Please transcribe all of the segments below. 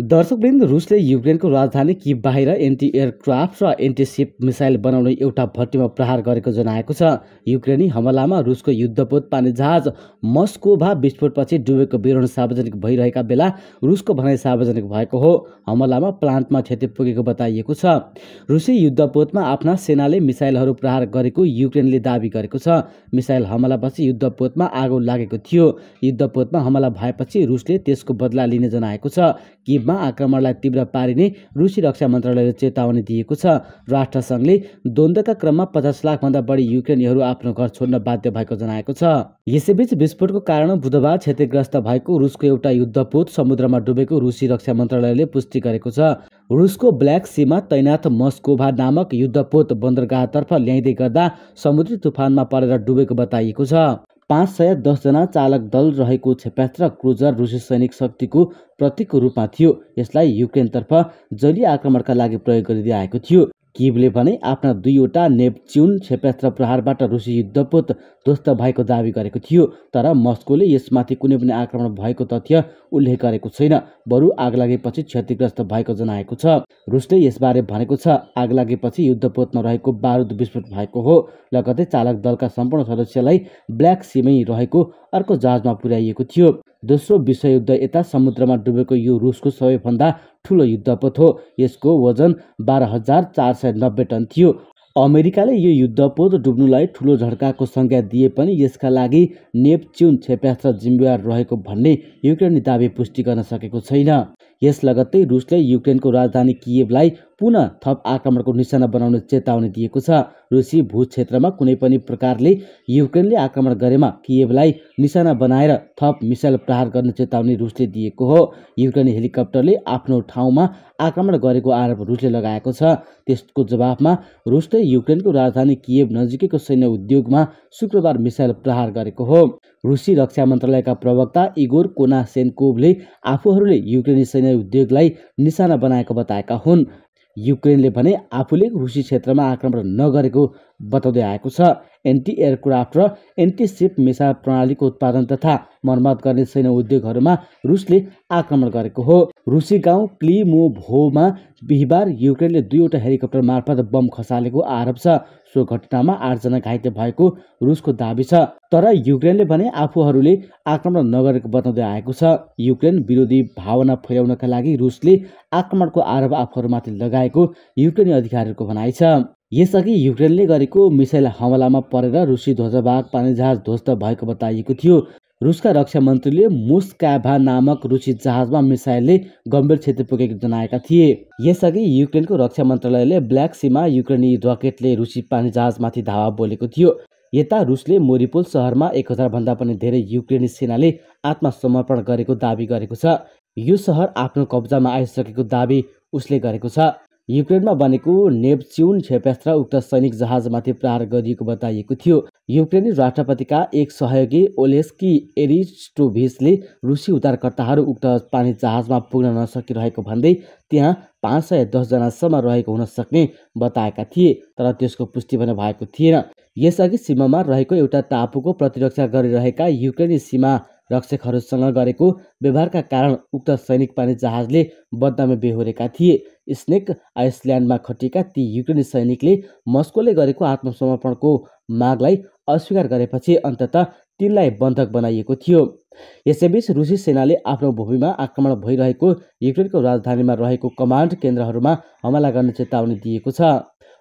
दर्शकवृन्द, रुसले युक्रेनको राजधानी किभ बाहिर anti aircraft र एन्टी सिप मिसाइल बनाउने एउटा भट्टीमा प्रहार गरेको जनाएको छ। युक्रेनी हमलामा रुसको युद्धपोत पानी जहाज मस्कोभा विस्फोटपछि डुबेको विवरण सार्वजनिक भइरहेका बेला रुसको भनाइ सार्वजनिक भएको हो। हमलामा प्लान्टमा क्षति पुगेको बताइएको छ। रुसी युद्धपोतमा आफ्ना सेनाले मिसाइलहरू प्रहार गरेको युक्रेनले दाबी गरेको छ। मिसाइल हमलापछि युद्धपोतमा आगो लागेको थियो। युद्धपोतमा हमला भएपछि रुसले त्यसको बदला लिने जनाएको छ। किभमा आक्रमणलाई तीव्र पारिने रुसी रक्षा मन्त्रालयले चेतावनी दिएको छ। राष्ट्रसङ्घले द्वन्द्वका क्रममा 50 लाखभन्दा बढी युक्रेनीहरू आफ्नो घर छोड्न बाध्य भएको जनाएको छ। यसैबीच विस्फोटको कारण बुधबार क्षतिग्रस्त भएको रुसको एउटा युद्धपोत समुद्रमा डुबेको रुसी रक्षा मन्त्रालयले पुष्टि गरेको छ। रुसको ब्ल्याक सीमा तैनात मस्कोभा नामक युद्धपोत बन्दरगाहतर्फ ल्याइँदै गर्दा समुद्री तुफानमा परेर डुबेको बताइएको छ। 510 जना चालक दल रहेको क्षेपणास्त्र क्रुजर रुसी सैनिक शक्तिको प्रतीकको रूपमा थियो। यसलाई युक्रेनतर्फ जलीय आक्रमणका लागि प्रयोग गरिदिएको थियो। किभले भने आफ्ना 2वटा नेप्च्युन क्षेपणास्त्र प्रहारबाट रुसी युद्धपोत ध्वस्त भएको दावी गरेको थियो। तर मस्कोले यसमाथि कुनै पनि आक्रमण भएको तथ्य उल्लेख गरेको छैन। बरु आगलागीपछि क्षतिग्रस्त भएको जनाएको छ। रुसले यसबारे भनेको छ, आगलागीपछि युद्धपोतमा रहेको बारुद विस्फोट भएको हो। लगतै चालक दलका सम्पूर्ण सदस्यलाई ब्ल्याक सीमै रहेको अर्को जहाजमा पुर्याइएको थियो। दोस्रो विश्वयुद्ध यता समुद्रमा डुबेको यो रुसको सबैभन्दा ठुलो युद्धपोत हो। यसको वजन 12,490 टन थियो। अमेरिकाले यो युद्धपोत डुब्नुलाई ठुलो झड्काको संज्ञा दिए पनि यसका लागि नेप्च्युन क्षेपणास्त्र जिम्मेवार रहेको भन्ने युक्रेनी दावी पुष्टि गर्न सकेको छैन। यस लगत्तै रुसले युक्रेनको राजधानी कियभलाई पुनः थप आक्रमणको निशाना बनाउने चेतावनी दिएको छ। रुसी भू क्षेत्रमा कुनै पनि प्रकारले युक्रेनले आक्रमण गरेमा कियभलाई निशाना बनाएर थप मिसाइल प्रहार गर्ने चेतावनी रुसले दिएको हो। युक्रेनी हेलिकप्टरले आफ्नो ठाउँमा आक्रमण गरेको आरोप रुसले लगाएको छ। त्यसको जवाफमा रुसले युक्रेनको राजधानी कियभ नजिकैको सैन्य उद्योगमा शुक्रबार मिसाइल प्रहार गरेको हो। रुसी रक्षा मन्त्रालयका प्रवक्ता इगोर कोनासेन्कोभले आफूहरूले युक्रेनी सैन्य उद्योगलाई निशाना बनाएको बताएका हुन्। युक्रेनले भने आफूले रुसी क्षेत्रमा आक्रमण नगरेको बताउँदै आएको छ। एन्टी एयरक्राफ्ट र एन्टी सिप मिसाइल प्रणालीको उत्पादन तथा मर्मत गर्ने सैन्य उद्योगहरूमा रुसले आक्रमण गरेको हो। रुसी गाउँ क्लिमोभोमा बिहिबार युक्रेनले 2वटा हेलिकप्टर मार्फत बम खसालेको आरोप छ। सो घटनामा 8 जना घाइते भएको रुसको दाबी छ। तर युक्रेनले भने आफूहरूले आक्रमण नगरेको बताउँदै आएको छ। युक्रेन विरोधी भावना फैलाउनका लागि रुसले आक्रमणको आरोप आफूहरूमाथि लगाएको युक्रेनी अधिकारीहरूको भनाइ छ। यसअघि युक्रेनले गरेको मिसाइल हमलामा परेर रुसी ध्वजवाहक पानी जहाज ध्वस्त भएको बताइएको थियो। रुसका रक्षा मन्त्रीले मुस्काभा नामक रुसी जहाजमा मिसाइलले गम्भीर क्षति पुगेको जनाएका थिए। यसअघि युक्रेनको रक्षा मन्त्रालयले ब्ल्याक सीमा युक्रेनी रकेटले रुसी पानी जहाजमाथि धावा बोलेको थियो। यता रुसले मोरिपोल शहरमा 1000 भन्दा पनि धेरै युक्रेनी सेनाले आत्मसमर्पण गरेको दावी गरेको छ। यो शहर आफ्नो कब्जामा आइसकेको दावी उसले गरेको छ। युक्रेनमा बनेको नेप्च्युन क्षेपणास्त्र उक्त सैनिक जहाजमाथि प्रहार गरिएको बताइएको थियो। युक्रेनी राष्ट्रपतिका एक सहयोगी ओलेस्की एरिस्टोभिचले रुसी उद्धारकर्ताहरू उक्त पानी जहाजमा पुग्न नसकिरहेको भन्दै त्यहाँ 510 जनासम्म रहेको हुन सक्ने बताएका थिए। तर त्यसको पुष्टि भने भएको थिएन। यसअघि सीमामा रहेको एउटा टापुको प्रतिरक्षा गरिरहेका युक्रेनी सीमा रक्षकहरूसँग गरेको व्यवहारका कारण उक्त सैनिक पानी जहाजले बदनामी बेहोरेका थिए। स्नेक आइसल्यान्डमा खटिएका ती युक्रेनी सैनिकले मस्कोले गरेको आत्मसमर्पणको मागलाई अस्वीकार गरेपछि अन्ततः तिनलाई बन्धक बनाइएको थियो। यसैबीच रुसी सेनाले आफ्नो भूमिमा आक्रमण भइरहेको युक्रेनको राजधानीमा रहेको कमान्ड केन्द्रहरूमा हमला गर्ने चेतावनी दिएको छ।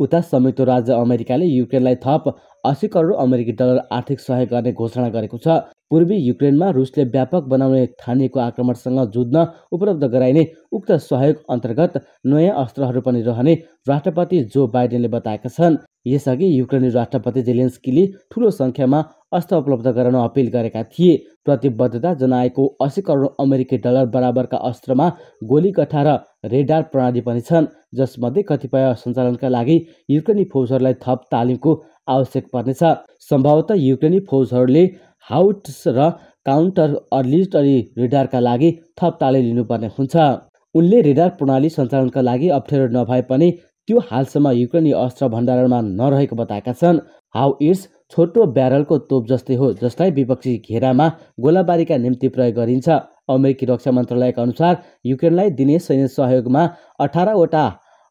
उता संयुक्त राज्य अमेरिकाले युक्रेनलाई थप 80 करोड अमेरिकी डलर आर्थिक सहयोग गर्ने घोषणा गरेको छ। पूर्वी युक्रेनमा रुसले व्यापक बनाउने ठानिएको आक्रमणसँग जुझ्न उपलब्ध गराइने उक्त सहयोग अन्तर्गत नयाँ अस्त्रहरू पनि रहने राष्ट्रपति जो बाइडेनले बताएका छन्। यसअघि युक्रेनी राष्ट्रपति जेलेन्स्कीले ठूलो संख्यामा अस्त्र उपलब्ध गराउन अपिल गरेका थिए। प्रतिबद्धता जनाएको 80 करोड अमेरिकी डलर बराबरका अस्त्रमा गोलीकठा र रेडार प्रणाली पनि छन्, जसमध्ये कतिपय सञ्चालनका लागि युक्रेनी फौजहरूलाई थप तालिमको आवश्यक पर्नेछ। सम्भवतः युक्रेनी फौजहरूले हाउट्स र काउन्टर अर्टिलरी रेडारका लागि थप तालिम लिनुपर्ने हुन्छ। उनले रेडार प्रणाली सञ्चालनका लागि अप्ठ्यारो नभए पनि त्यो हालसम्म युक्रेनी अस्त्र भण्डारणमा नरहेको बताएका छन्। हाउट्स छोटो ब्यारलको तोप जस्तै हो, जसलाई विपक्षी घेरामा गोलाबारीका निम्ति प्रयोग गरिन्छ। अमेरिकी रक्षा मन्त्रालयका अनुसार युक्रेनलाई दिने सैन्य सहयोगमा 18वटा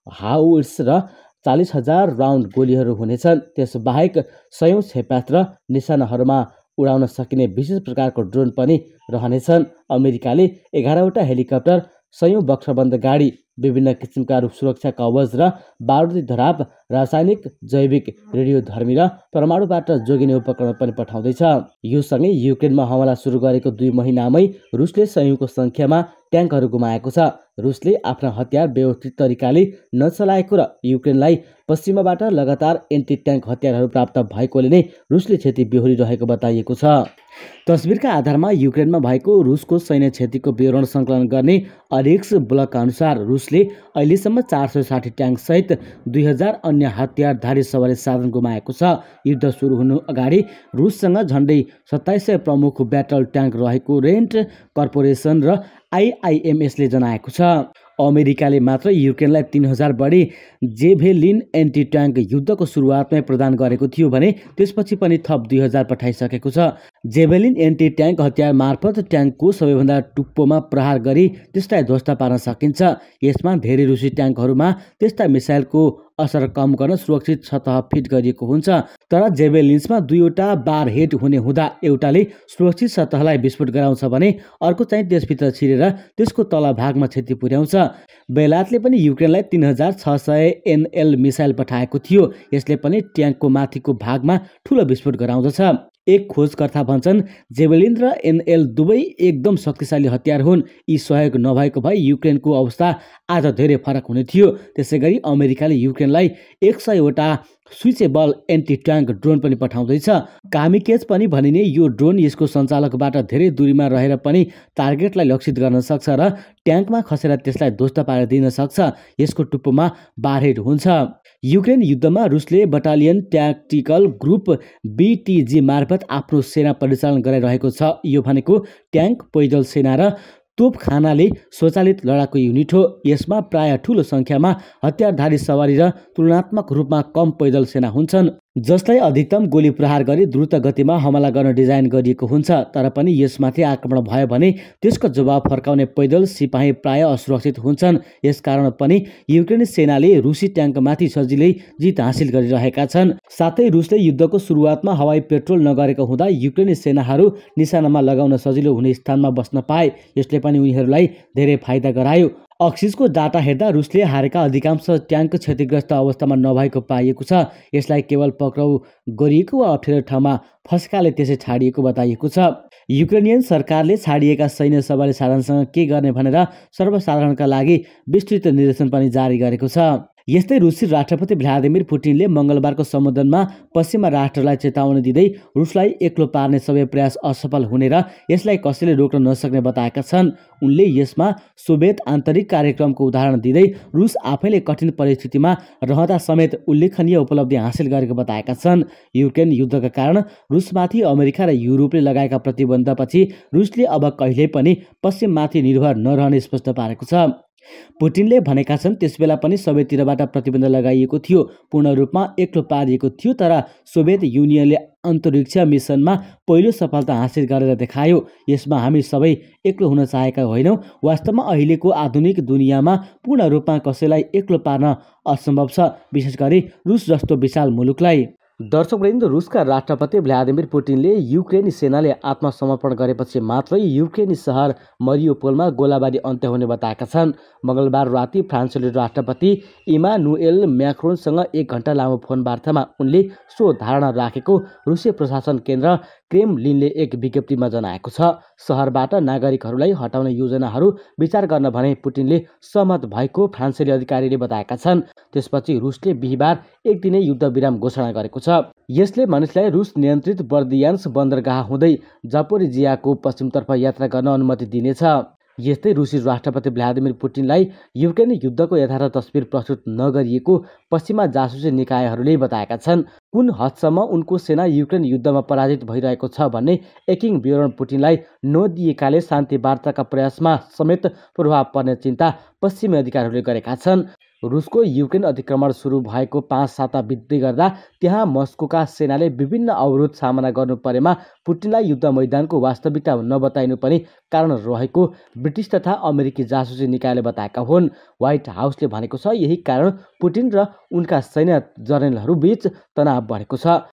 हाउर्स र 40,000 राउन्ड गोलीहरू हुनेछन्। त्यसबाहेक 100 क्षेपणास्त्र निशानाहरूमा उडाउन सकिने विशेष प्रकारको ड्रोन पनि रहनेछन्। अमेरिकाले 11वटा हेलिकप्टर, 100 बक्सबन्द गाडी, विभिन्न किसिमका सुरक्षा कवच र बारुदी धराप, रासायनिक, जैविक, रेडियोधर्मी र परमाणुबाट जोगिने उपकरण पनि पठाउँदैछ। यो सँगै युक्रेनमा हमला सुरु गरेको 2 महिनामै रुसले सयौंको संख्यामा ट्याङ्कहरू गुमाएको छ। रुसले आफ्ना हतियार व्यवस्थित तरिकाले नचलाएको र युक्रेनलाई पश्चिमबाट लगातार एन्टी ट्याङ्क हतियारहरू प्राप्त भएकोले नै रुसले क्षति बेहोरिरहेको बताइएको छ। तस्बिरका आधारमा युक्रेनमा भएको रुसको सैन्य क्षतिको विवरण सङ्कलन गर्ने अरिक्स ब्लकका अनुसार रुसले अहिलेसम्म 460 ट्याङ्कसहित 2000 अन्य हतियारधारी सवारी साधन गुमाएको छ। युद्ध सुरु हुनु अगाडि रुससँग झन्डै 2700 प्रमुख ब्याटल ट्याङ्क रहेको रेन्ट कर्पोरेसन र आइआइएमएसले जनाएको छ। अमेरिकाले मात्र युक्रेनलाई 3000 बढी जेभेलिन एन्टी ट्याङ्क युद्धको सुरुवातमै प्रदान गरेको थियो भने त्यसपछि पनि थप 2000 पठाइसकेको छ। जेभेलिन एन्टी ट्याङ्क हतियार मार्फत ट्याङ्कको सबैभन्दा टुप्पोमा प्रहार गरी त्यसलाई ध्वस्त पार्न सकिन्छ। यसमा धेरै रुसी ट्याङ्कहरूमा त्यस्ता मिसाइलको असर कम गर्न सुरक्षित सतह फिट गरिएको हुन्छ। तर जेभेलिन्समा 2वटा बार हेड हुने हुँदा एउटाले सुरक्षित सतहलाई विस्फोट गराउँछ भने अर्को चाहिँ त्यसभित्र छिरेर त्यसको तल भागमा क्षति पुर्याउँछ। बेलायतले पनि युक्रेनलाई 3600 एनएल मिसाइल पठाएको थियो। यसले पनि ट्याङ्कको माथिको भागमा ठुलो विस्फोट गराउँदछ। एक खोजकर्ता भन्छन् जेभेलिन र एनएल दुवै एकदम शक्तिशाली हतियार हुन्। यी सहयोग नभएको भए युक्रेनको अवस्था आज धेरै फरक हुने थियो। त्यसैगरी अमेरिकाले युक्रेनलाई 100वटा स्विचेबल एन्टी ट्याङ्क ड्रोन पनि पठाउँदैछ। कामिकेज पनि भनिने यो ड्रोन यसको सञ्चालकबाट धेरै दूरीमा रहेर पनि टार्गेटलाई लक्षित गर्न सक्छ र ट्याङ्कमा खसेर त्यसलाई ध्वस्त पारिदिन सक्छ। यसको टुप्पोमा बारहेड हुन्छ। युक्रेन युद्धमा रुसले बटालियन ट्याक्टिकल ग्रुप BTG मार्फत आफ्नो सेना परिचालन गराइरहेको छ। यो भनेको ट्याङ्क, पैदल सेना र तोपखानाले स्वचालित लडाकु युनिट हो। यसमा प्राय ठुलो सङ्ख्यामा हतियारधारी सवारी र तुलनात्मक रूपमा कम पैदल सेना हुन्छन्, जसलाई अधिकतम गोली प्रहार गरी द्रुत गतिमा हमला गर्न डिजाइन गरिएको हुन्छ। तर पनि यसमाथि आक्रमण भयो भने त्यसको जवाब फर्काउने पैदल सिपाही प्राय असुरक्षित हुन्छन्। यसकारण पनि युक्रेनी सेनाले रुसी ट्याङ्कमाथि सजिलै जित हासिल गरिरहेका छन्। साथै रुसले युद्धको सुरुवातमा हवाई पेट्रोल नगरेको हुँदा युक्रेनी सेनाहरू निशानामा लगाउन सजिलो हुने स्थानमा बस्न पाए। यसले पनि उनीहरूलाई धेरै फाइदा गरायो। अक्सिसको डाटा हेर्दा रुसले हारेका अधिकांश ट्याङ्क क्षतिग्रस्त अवस्थामा नभएको पाइएको छ। यसलाई केवल पक्राउ गरिएको वा अप्ठ्यारो ठाउँमा फस्काले त्यसै छाडिएको बताइएको छ। युक्रेनियन सरकारले छाडिएका सैन्य सवारी साधनसँग के गर्ने भनेर सर्वसाधारणका लागि विस्तृत निर्देशन पनि जारी गरेको छ। यस्तै रुसी राष्ट्रपति भ्लादिमिर पुटिनले मङ्गलबारको सम्बोधनमा पश्चिमा राष्ट्रलाई चेतावनी दिँदै रुसलाई एक्लो पार्ने सबै प्रयास असफल हुने र यसलाई कसैले रोक्न नसक्ने बताएका छन्। उनले यसमा सोभियत आन्तरिक कार्यक्रमको उदाहरण दिँदै रुस आफैले कठिन परिस्थितिमा रहँदा समेत उल्लेखनीय उपलब्धि हासिल गरेको बताएका छन्। युक्रेन युद्धका कारण रुसमाथि अमेरिका र युरोपले लगाएका प्रतिबन्धपछि रुसले अब कहिल्यै पनि पश्चिममाथि निर्भर नरहने स्पष्ट पारेको छ। पुटिनले भनेका छन् त्यसबेला पनि सबैतिरबाट प्रतिबन्ध लगाइएको थियो, पूर्ण रूपमा एक्लो पारिएको थियो, तर सोभियत युनियनले अन्तरिक्ष मिसनमा पहिलो सफलता हासिल गरेर देखायो। यसमा हामी सबै एक्लो हुन चाहेका होइनौँ। वास्तवमा अहिलेको आधुनिक दुनियाँमा पूर्ण रूपमा कसैलाई एक्लो पार्न असम्भव छ, विशेष गरी रुस जस्तो विशाल मुलुकलाई। दर्शकवृन्द, रुसका राष्ट्रपति भ्लादिमिर पुटिनले युक्रेनी सेनाले आत्मसमर्पण गरेपछि मात्रै युक्रेनी सहर मरियोपोलमा गोलाबारी अन्त्य हुने बताएका छन्। मङ्गलबार राति फ्रान्सेली राष्ट्रपति इमानुएल म्याक्रोनसँग 1 घण्टा लामो फोन वार्तामा उनले सो धारणा राखेको रुसी प्रशासन केन्द्र क्रेमलिनले एक विज्ञप्तिमा जनाएको छ। सहरबाट नागरिकहरूलाई हटाउने योजनाहरू विचार गर्न भने पुटिनले सहमत भएको फ्रान्सेली अधिकारीले बताएका छन्। त्यसपछि रुसले बिहिबार एक दिने युद्धविराम घोषणा गरेको छ। यसले मानिसलाई रुस नियन्त्रित बर्दियान्स बन्दरगाह हुँदै जपोरिजियाको पश्चिमतर्फ यात्रा गर्न अनुमति दिनेछ। यस्तै रुसी राष्ट्रपति भ्लादिमिर पुटिनलाई युक्रेनी युद्धको यथार्थ तस्बिर प्रस्तुत नगरिएको पश्चिमा जासुसी निकायहरूले बताएका छन्। कुन हदसम्म उनको सेना युक्रेन युद्धमा पराजित भइरहेको छ भन्ने एकिङ विवरण पुटिनलाई नदिएकाले शान्ति वार्ताका प्रयासमा समेत प्रभाव पर्ने चिन्ता पश्चिमी अधिकारीहरूले गरेका छन्। रुसको युक्रेन अतिक्रमण सुरु भएको 5 साता बित्दै गर्दा त्यहाँ मस्कोका सेनाले विभिन्न अवरोध सामना गर्नु परेमा पुटिनलाई युद्ध मैदानको वास्तविकता नबताइनु पनि कारण रहेको ब्रिटिस तथा अमेरिकी जासुसी निकायले बताएका हुन्। व्हाइट हाउसले भनेको छ यही कारण पुटिन र उनका सैन्य जर्नेलहरू बीच तनाव बढेको छ।